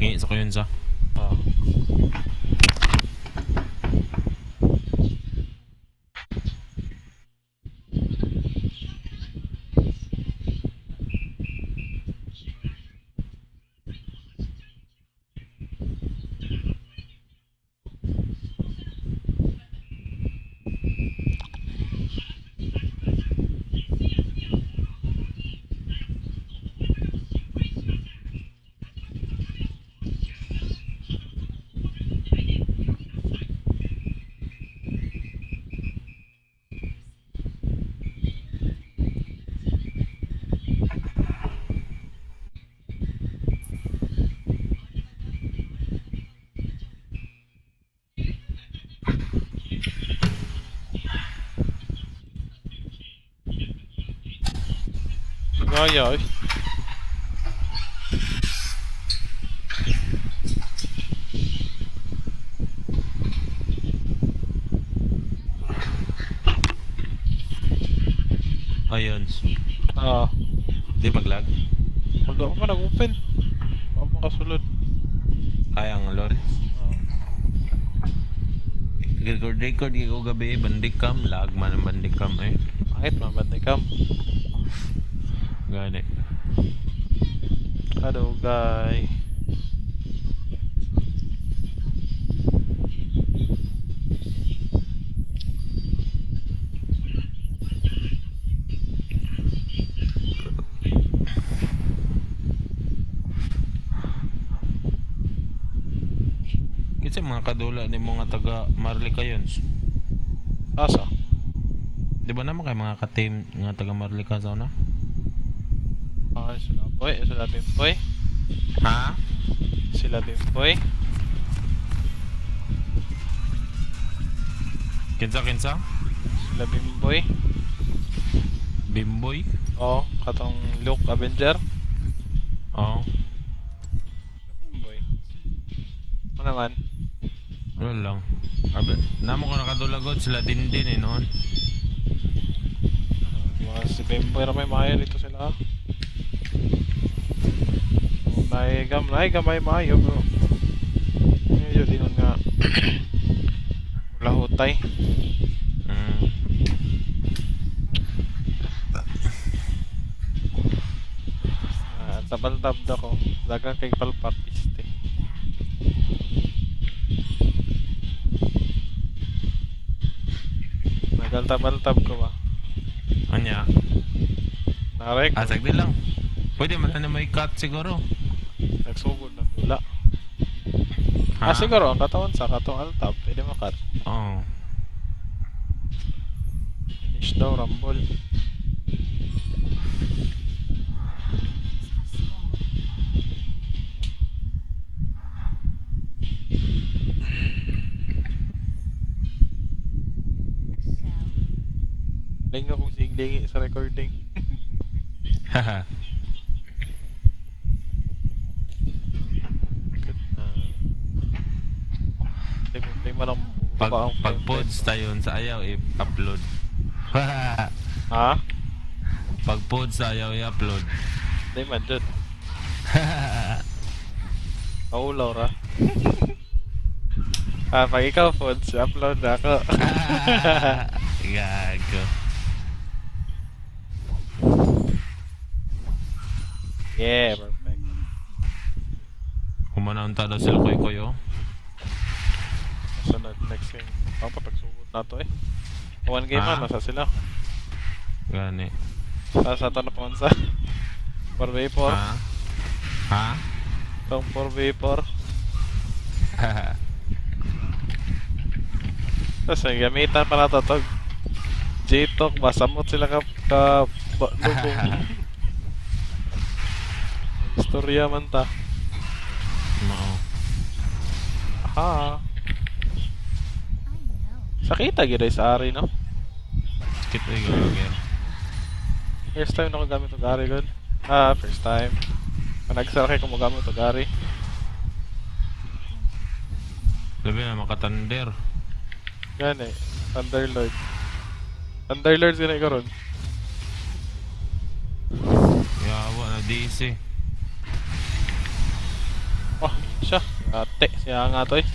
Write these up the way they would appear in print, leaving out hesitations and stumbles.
Ngi sa ko yun sa. Oh. Gaya eh. Ayun. Ah, Di maglag. wala ko pa nag-open. Ako makasulod. Kaya ang lol. Ah. Record ko gabi, bandikam. Lag man ang bandikam eh. Bakit mabanda kam? Gani. Hello guy. Kasi mga kadula ni mga taga Marlica yun. Asa? Di ba naman kayo mga ka-team nga taga Marlica sa una? Ah, sila boy. Sila bimboy. Ha? Sila bimboy. Kinsa? Sila bimboy. Bimboy? Oh, katong Luke Avenger. Oo. Bimboy. Ano naman? Wala lang. Namo ko nakadulagod sila din eh noon. Mga si bimboy na may mayo dito sila. Gamay mayo bro. Ngayon din nga. Wala hutay. Mm. Tabal-tab na ko. Dagang kay palpapiste. Nagal-tabal-tab ko ba? Anya? Narek. Asag din lang. Pwede man na may cut siguro. Nagsugod na wala. Ha? Siguro ang katawan sa katong altab. Pwede makat. Oo. Finish daw, rumble. Lingo kong siglingi sa recording. Haha. Good na. Hindi mo lang Pag pods tayo sa ayaw i-upload. Ha? Pag pods sa ayaw i-upload. Hindi man dun. Paulaw ra. Pag ikaw pods, upload na ako. Gago. Yeah, perfect. Kumanaunta daw sila koy-koy oh. Sunod, next game. Ako pa pagsugod na to eh. One game Ah. man, nasa sila. Gani. Sa ito na po sa 4v4. Ha? Ha? Itong 4v4. Tapos may gamitan pa na to. J-Talk, masamot sila lubong. Istorya man ta. Oo. Aha. Sakita gid sa Ari no. Skip ay gagawin. First time na ko gamit og Ari god. First time. Panagsara kay ko mo gamit og Ari. Labi na makatander. Gani, Thunderlord. Thunderlord sila karon. Yawa na DC. Oh, Siya, ate, siya nga to eh.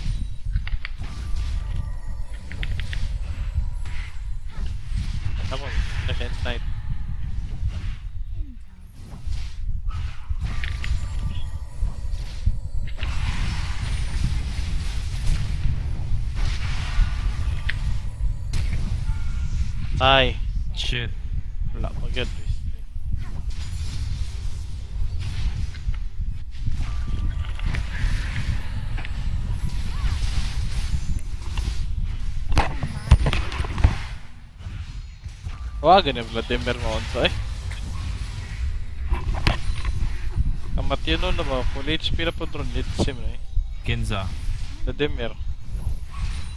Ano mo, Defense Knight. Ay, Shit. wala pa good. Wah, ganyan Vladimir mo onso eh. Kamat yun nun naman, full HP na po drone, lit sim eh. Kinza. Vladimir.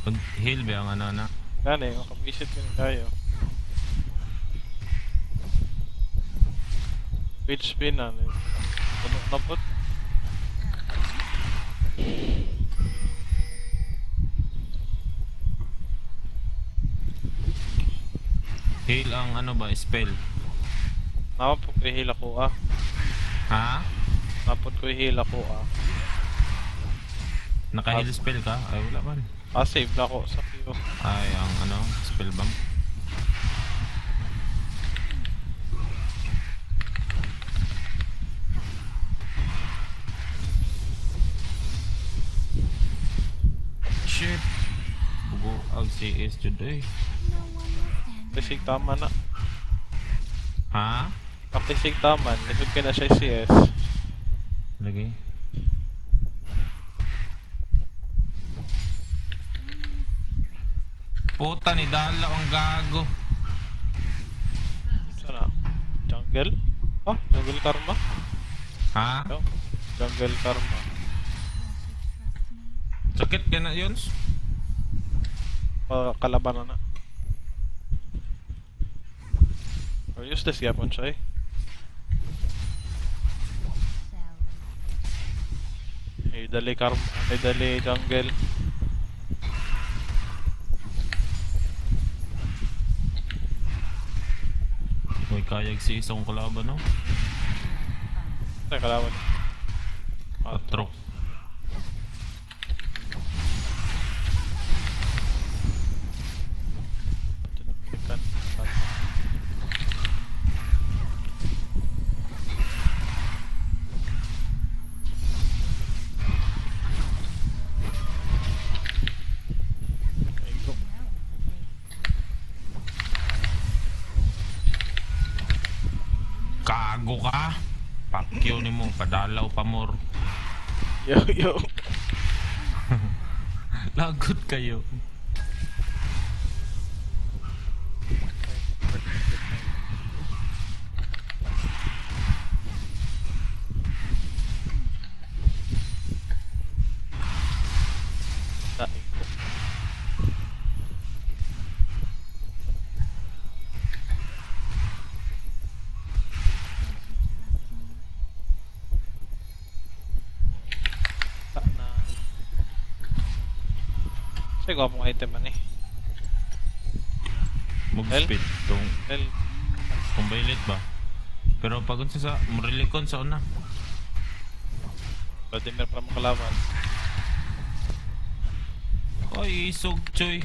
Pag heal ba ang ano na? Gani, makabisit ko na tayo. HP na, puno na po. Heal ang ano ba? Spell. Napapag ko i-heal ako ah. Ha? Napapag ko i-heal ako ah. Naka-heal spell ka? Ay wala man. Ah, save na ako sa Q. Ay ang ano? Spell bomb. Shit. Bugo ang CS today. Pisig tama na. Ha? Papisig tama, nagod ka na siya CS. Lagi. Puta ni Dala ang gago. Sana? Jungle? Ah, Jungle Karma? Ha? Yo, Jungle Karma. Sakit ka na yun? Kalaban na na. Or useless yapon siya eh. Ay, dali Karma, ay dali Jungle. May kayag si isang kalaban no? Ay, kalaban. Patro. Kago ka. Pakyo ni mo, padalaw pa more. Yo, yo. Lagot kayo. Sige ko mong item man eh. Mag-speed. Kung, Well, kung violet ba? Pero pagod sa Murilikon sa una. Vladimir para mong kalaban. Oy, isog choy.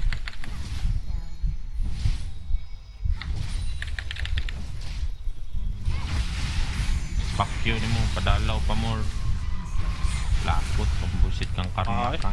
Pakyo ni mo, padalaw pa more. Lakot, pambusit kang karma Ay. ka.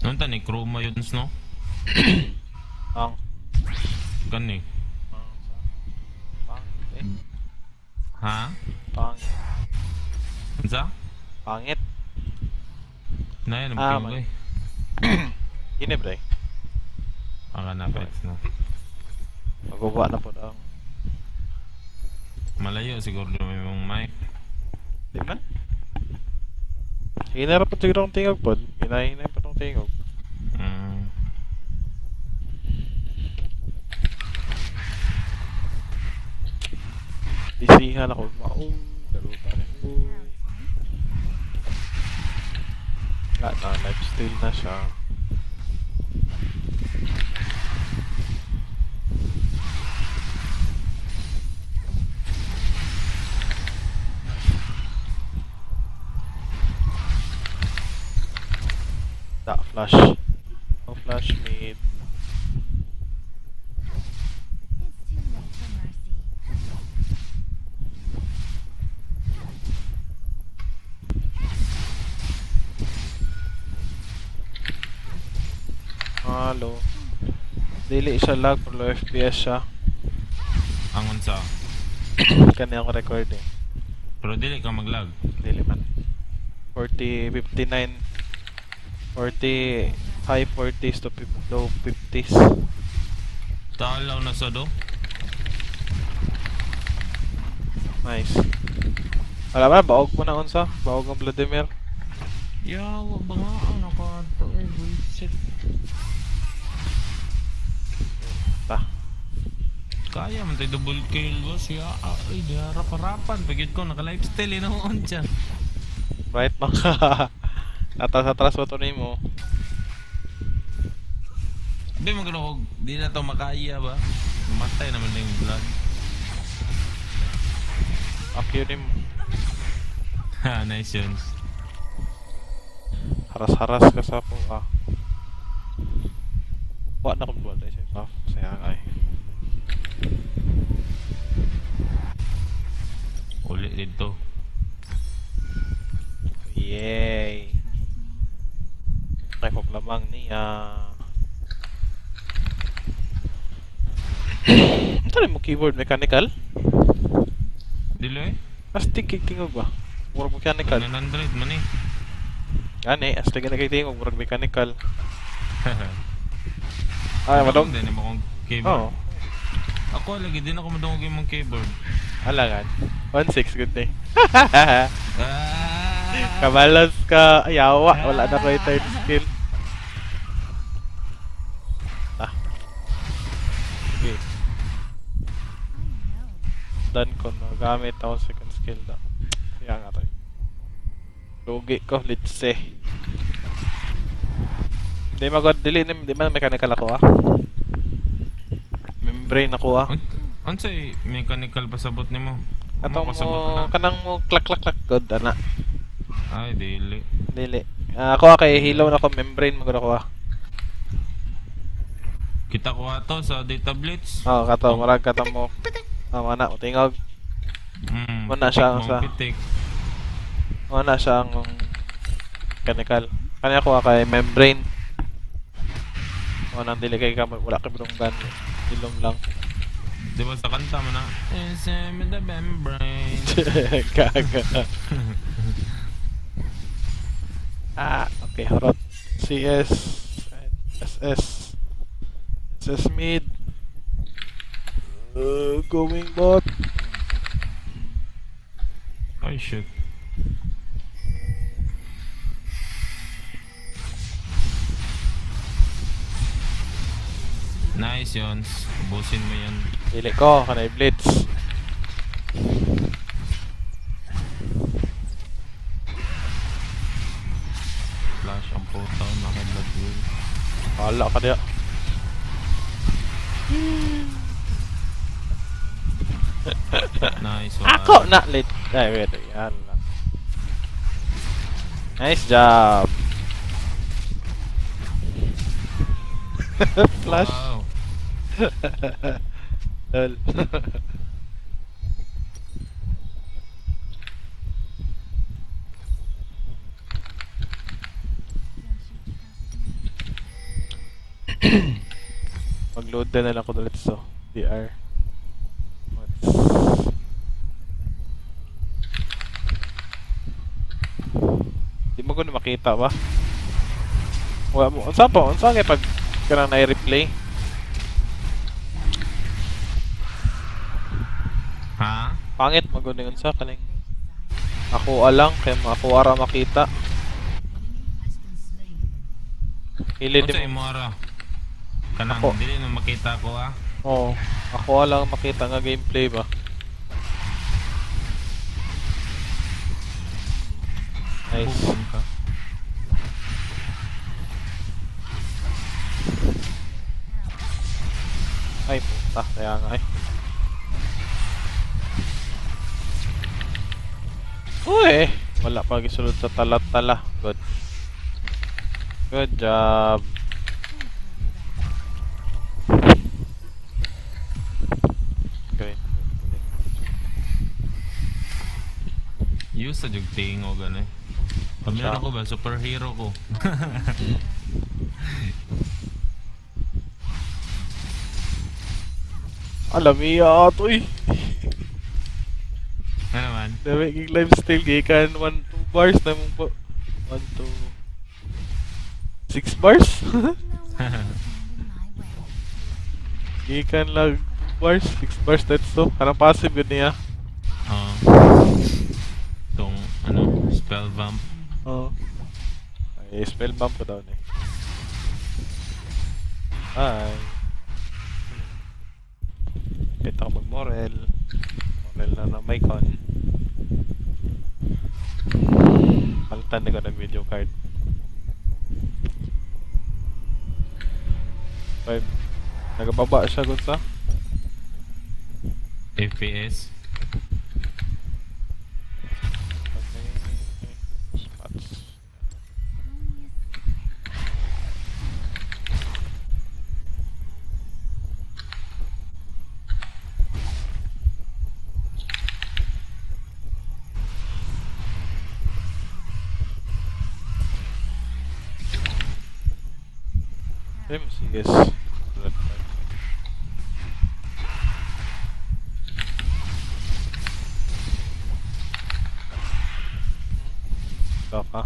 Nunta ni Chroma yun, no? Ang. Gani. Pangit eh. Ha? Pangit. Ansa? Pangit. Na yan, Ah, ang pingoy. Ini bre. Ang kanapets, no? Maguba na po ang. Malayo siguro may mong mic. Di man? Hinarap po siguro ang tingog po. Hinahinay pa itong tingog. Tingal ako. Maong. Daruta rin. Wala na. Lifesteal na siya. Da, flash. No flash mid. It's too late for mercy. Halo. Dili siya lag, pero low FPS siya. Ang unsa. Kanya ako recording. Pero dili ka maglag. Dili man. 40, 59, 40, high 40s to low 50s. Talaw na sa do. Nice. Wala ba? Baog mo na unsa? Baog ang Vladimir. Yawa ba nga ang nakato eh. Bullshit. Ta. Kaya man tayo double kill ba siya. Ay, di harap-harapan. Pagid ko naka-lifestyle inoon siya. Right maka. Atras-atras mo to mo. Di mo ganun, di na to makaya ba? Mamatay naman na yung blood. Akyo mo. Ha, nice yun. Haras-haras ka sa po ah. Wala na kong buwan tayo siya buff. Sayang ay. Uli dito. Yay! Kaya kong lamang niya. Ito mo keyboard mechanical? Dilo eh. Astig tingog ba? Murag mechanical. 900 man eh. Gani, astig na tingog murag mechanical. Ay, madong. Din mo kong keyboard. Oo. Ako lagi din ako madungog yung keyboard. Alangan. 1-6, good day. Ah! Kabalas ka. Ayawa. Wala na ko yung third skill. Ah. Okay. I know. Done ko na. Gamit ako second skill na. Kaya nga tayo. Lugi ko. Let's say. Hindi magod. Di man mechanical ako ah. Membrane ako ah. Unsay mechanical pasabot nimo? Atong pasabot mo. na. Kanang mo klak klak klak. Good ana. Ay, dili. Dili. Ako kay hilaw na ko. Membrane magod ako ah. Kita ko ato sa data blitz. Oo, kato. Marag kato mo. Mana. Tingog. Muna siya ang sa- Pitik. Wala siya ang mechanical. Kanya ko kay membrane. Wala nang dili kay ka wala kay bulunggan. Ilom lang. Di ba sa kanta mo na? SM in the membrane. Gaga. Okay, harot. CS SS SS mid. Going bot. Ay, shit. Nice yun. Ubusin mo yan. Dili ko kanay blitz. Flash ang puta. Naka-blood wheel. Wala ka diya. Nice one. Ako na lit. Ay, wait. Yan lang. Nice job. Flash. Wow. Lol. Mag-load din na lang ko ulit sa DR. Di mo ko na makita ba? Wala mo. Unsa po? Unsa kay pag kanang na-replay? Ha? Pangit maguning unsa kaning ako alang kay ako ara makita. Hilid Unsa mo. imora? Kanang Ako. dili na makita ko ah. Oo. Ako alang makita nga gameplay ba. Nice. Bubon ka. Ay, puta. Kaya nga eh. Uy! Wala pa gisulod sa talat-tala. Good. Good job. Okay. Use sa jug tingo gano'n. Pamira ko ba? Superhero ko. Alam iya ato eh. Ano naman? Dami kong lifesteal gikan 1-2 bars na mong po. 1-2 6 bars? No one can stand in my way. Gikan lang 2 bars, 6 bars that's so. Anong passive yun niya? Oo. Itong, ano, spell vamp. Oo. Ay, spell bump ko daw na eh. Ay. Kita ko mag-morel. Morel na may con. Palitan ko ng video card. 5. Nagababa siya kung sa FPS. spots. Only a MCS. Stop ha?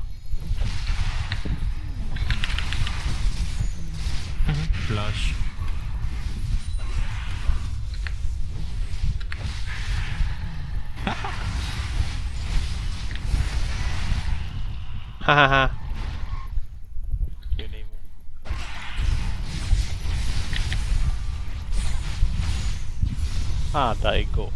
Flush. Hahaha. Yun mo. Ah, daigo.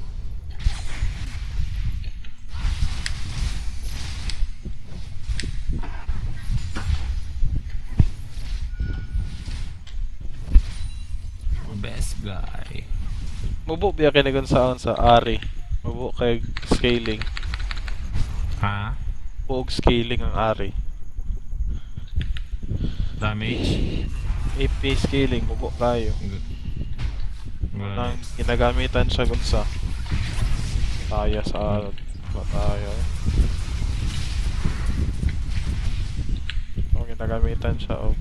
Best guy. Mubo biya kinagon sa Ari. Mubo kay scaling. Ha? Buog scaling ang Ari. Damage? AP scaling, mubo kayo. Nang ginagamitan siya kung sa taya sa bataya. O ginagamitan siya o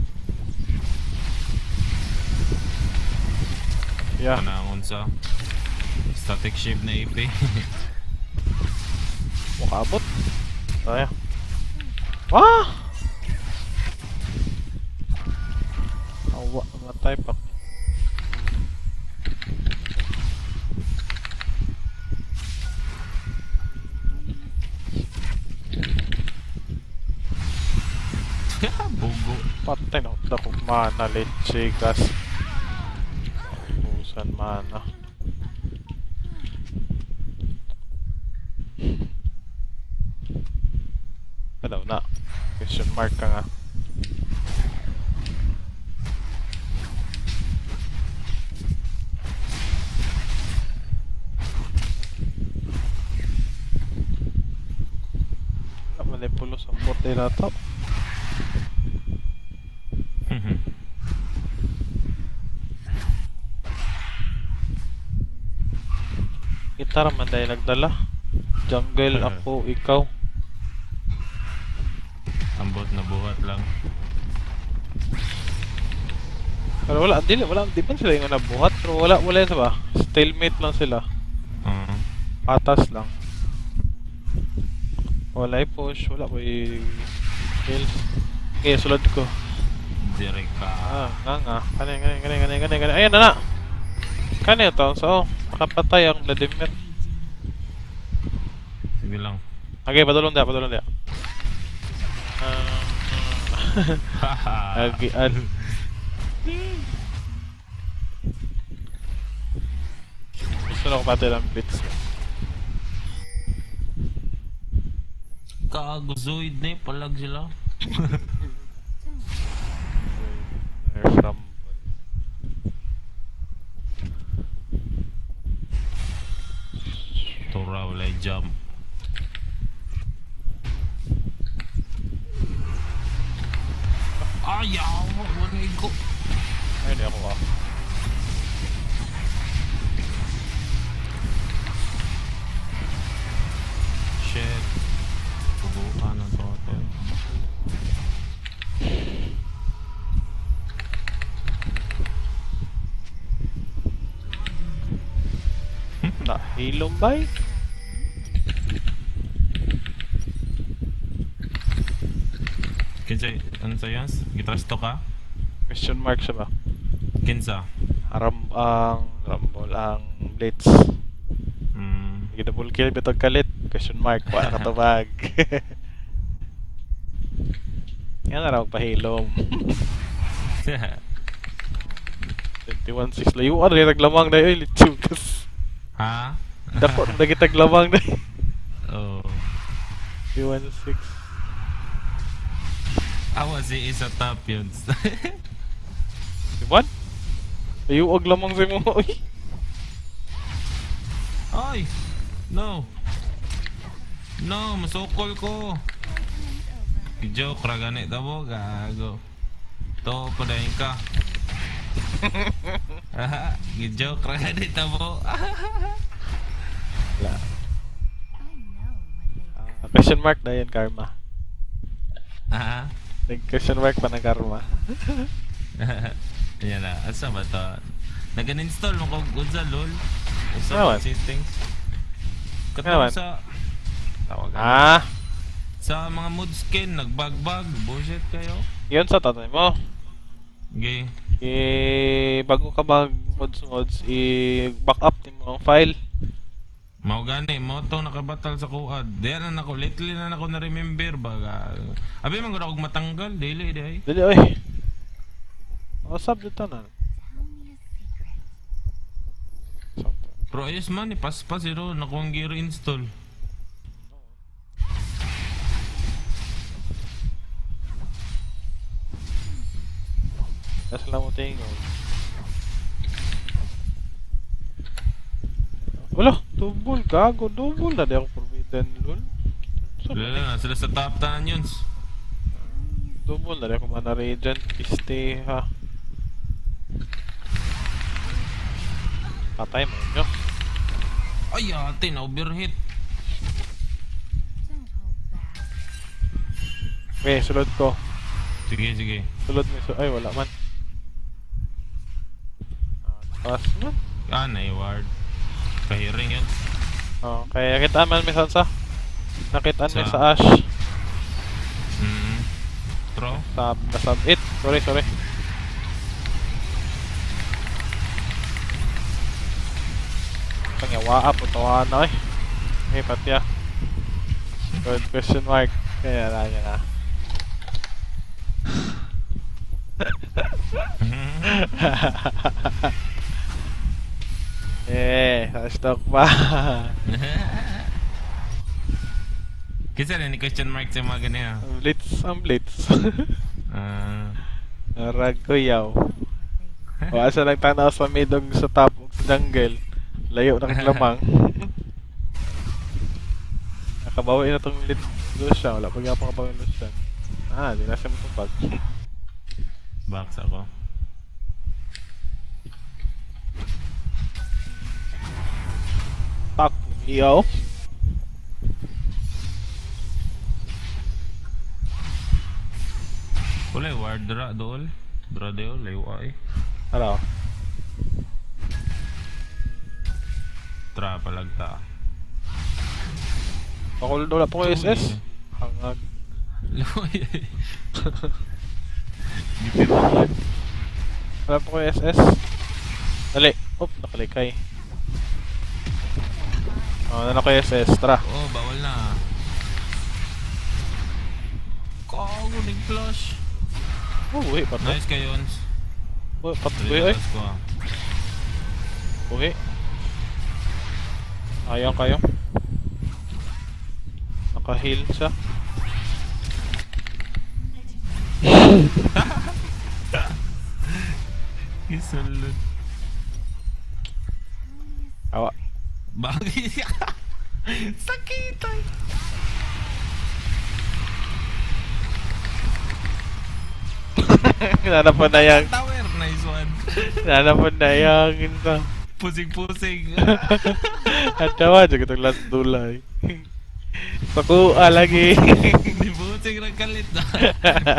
yeah. Panangon sa static shift na IP. Mukabot. Taya. Wah! Awa, matay pa. Bugo. Patay na ako mana leche gas. Busan mana. Ano na? Question mark ka nga. Wala manipulos ang bote na to. Gitar man dahil nagdala. Jungle ako, ikaw. Ambot na buhat lang. Pero wala, di pa sila yung nabuhat. Pero wala yun ba? Stalemate lang sila. Oo. Patas lang. Wala push, wala ko kills. Okay, sulod ko. Direct ka. Nga. Kanin. Ayan na. Kanin ito. So, makapatay ang Vladimir. Sige lang. Okay, padulong dia. Haha. Agian. Gusto na ko patay ng blitz. Kaguzoid na palag sila. There's Rumble. Tora walay jump. Ayaw, wala ko. Ay, hindi ako ka. Shit. Pubukan ng totem. Nahilom ba? Kinsa, ano sa yans? Gitrasto ka? Question mark siya ba? Kinsa? Rumble, ang Blitz. Double kill bitog kalit. Question mark, wala katubag. Yan na raw pahilom. 21-6 layo. Ano yung naglamang na yun? Litsugas. Ha? Dapat na kitaglamang na yun. Oh. 21-6. Awa si isa top yun. Diba? Layo og lamang sa mo. Uy. Ay! No! No! Masukol ko! Joke ra ganit tabo, gago. To, padayin ka. Joke ra ganit tabo. Wala. I know what they Question mark na yan, karma. Ha? Nag-question mark pa ng karma. Yan na. Asa ba to? Nag-uninstall mo kong good sa LOL. Sa Naman. settings. Naman. Katulad sa... Tawag sa mga mood skin, nagbagbag. Bullshit kayo. Yun sa tatay mo. Okay. Bago ka mag-mods, i-back up din mo ang file. Mao gani mo to nakabatal sa kuad. Diyan na nako lately na nako na remember baga. Abi man gud ako matanggal dili day. Dali, oy. Usap dito na. tell me a secret. Pero ayos man ipaspas iro nako ang gear install. Nasa lang mo tingin. Wala, double, gago, double na di ako forbidden, lol. Wala na sila sa top tan yun. Double na di ako mana regen, piste ha. Patay mo nyo. Ay ate na overhit. Don't hold back. Sulod ko. Sige sige. Sulod mo, ay wala man. Pass man. Ward. Kahiring yun. Oh, kaya kita man may sansa. Nakitaan may Sa- sa Ash. Throw. Sub it. Sorry. Pangyawaa po tawa na eh. Okay, patya. Good question mark. Kaya na niya na. Sa stock pa. Kisa na ni question mark sa mga ganyan. Ang blitz. Ah. Narag ko yaw. O asa nagtanaw sa midog sa top ug sa jungle. Layo ng lamang. Nakabawi na tong Lucian. Wala pa gyapon kabawi ng Lucian. Di na siya matupag. Box ako. Tak, iyaw. Wala ward dra dool. Dra deo layo ay. Ano? Tra palagta. Pakul wala po ko SS. Hangag. Luoy. Gipi mo. Wala po ko SS. Dali. Nakalikay. Na ko SS. Tara. Oh, bawal na. Kago big flush. Uwi, pato. Nice kayo. Uwi, ay. Uwi. Ayaw kayo. Naka-heal siya. Isulod. Awa. Bakit? Sakitan. Nanapon na yang. Tower, nice one. Nanapon na yang. Ito. Pusing-pusing. At tawa, dyan itong last dulay. Pakua lagi. Di pusing ng kalit na.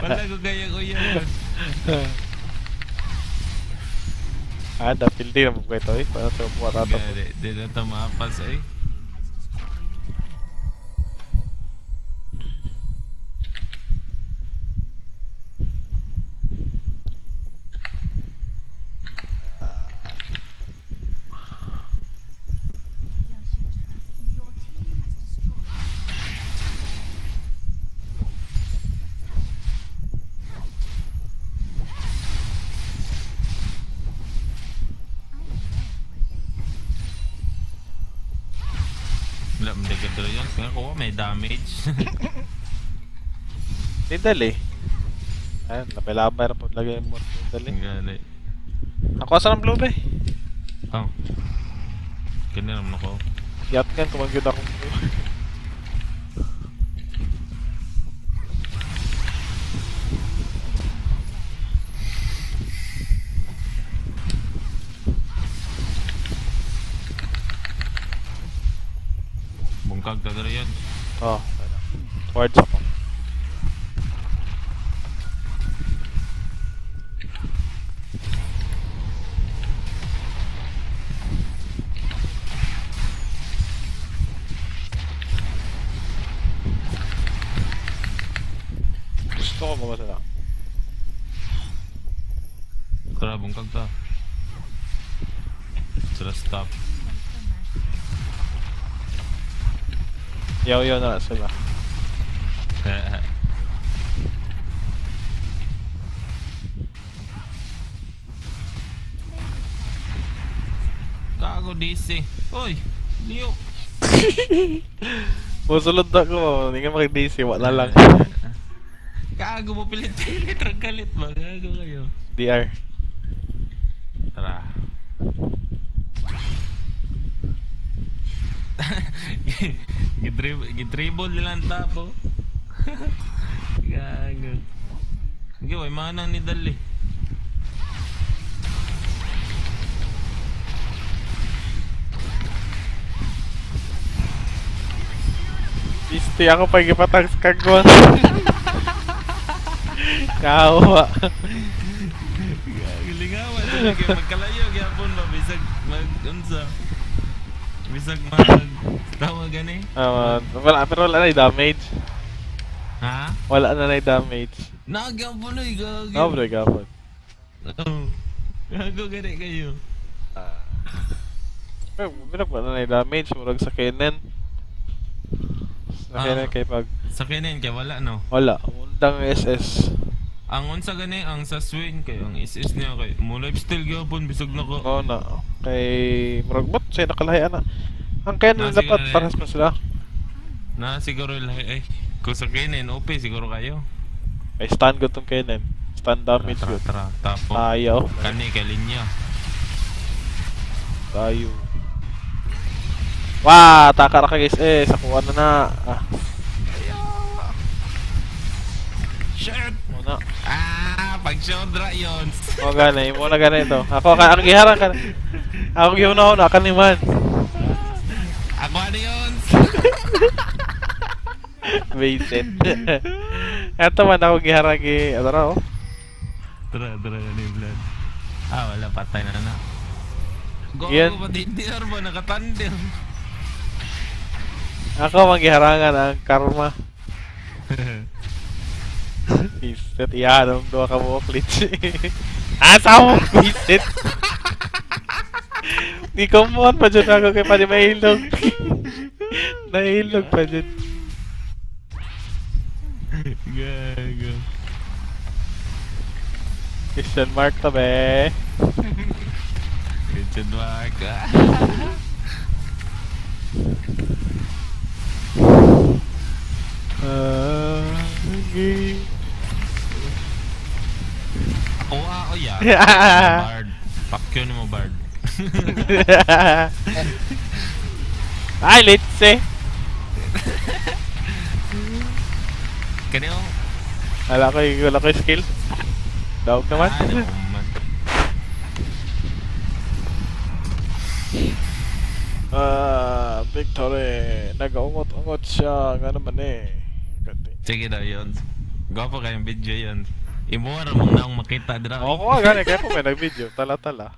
Wala ko kaya ko yan. Dapil din naman ko ito eh. Para sa buwan nato. Di na ito maapas eh. Your team has destroyed. Wala mo dagad rin yun. Kaya ko may damage. Nidal eh. Ayan, napilabay na po lagay mo. Nidal eh. Gali. Ako asa ng blue ba eh? Oh. Kanya naman ako. Yat nga, tumagyod akong blue. Bungkag ka rin yun. Oh, ano. Towards ako. Gusto ko mga sila. Tara, bungkag ta. Sila stop. Yaw-yaw na sila. Gago DC. Oy! Leo! Musulod na ko, hindi ka makik-DC, wala lang. Gago mo pilit-pilit. Rangkalit ba? Gago kayo. DR. Tara. Gidribble nilang tapo. Gago. Sige, way manang ni Dali. Isti ako pa ipatang sa kagwan. Kawa. Galingawan. Sige, magkalayo. Gyapon ba? Bisag mag-unsa. Bisag tawag gani. Wala, pero wala na yung damage. Ha? Wala na yung damage. Nagyapon na gago. Oh, bro, gapon. Oo. Gago gani kayo. Pero wala na yung damage. Murag sa Kennen. Sa Kennen kay pag... Sa kinin kay wala no. Wala. Undang SS. Ang unsa gani ang sa swing kay ang SS niya kay mo lifestyle gyapon bisag na ko. Oo na. Kay... Murag bot siya nakalahian na. Ang Kennen Sige dapat na, parehas mo sila. Na siguro lahi ay kung sa kinin OP siguro kayo. May stun ko tong Kennen. Stun damage Tara, good. tara, tapo. Ayaw. Kani kay linya. Tayo. Wah, taka ra ka guys eh. Sakuha na na. Shit. Muna. Pag shodra yon. O gani, muna gani ito. Ako giharang ka. Ako giuna na kan ni man. Ako ano yun? Baited. Eto man ako giharang gi. Ano ra oh. Tara ni Vlad. Wala patay na na. Go, Yan. patindir ba? Nakatandir. Ako maghiharangan ang karma. Pisit, iyanong doon ka mo klitch. Asa mo pisit? Di ko mo pa dyan ako kay pati mahilog. Nahilog pa dyan. Gago. Question mark to be. Richard Mark. Okay. Bard. Pakyo ni mo, Bard. Ay, let's say. Kanyo? Wala ko yung skill. Dawag naman. Naman. Victory. Nag-ungot-ungot siya. Nga naman eh. Sige daw yun. Gwapo kayong video yun. Imuha ramang naong makita dira. Oo, nga gani. Kaya po may nag-video. Tala-tala.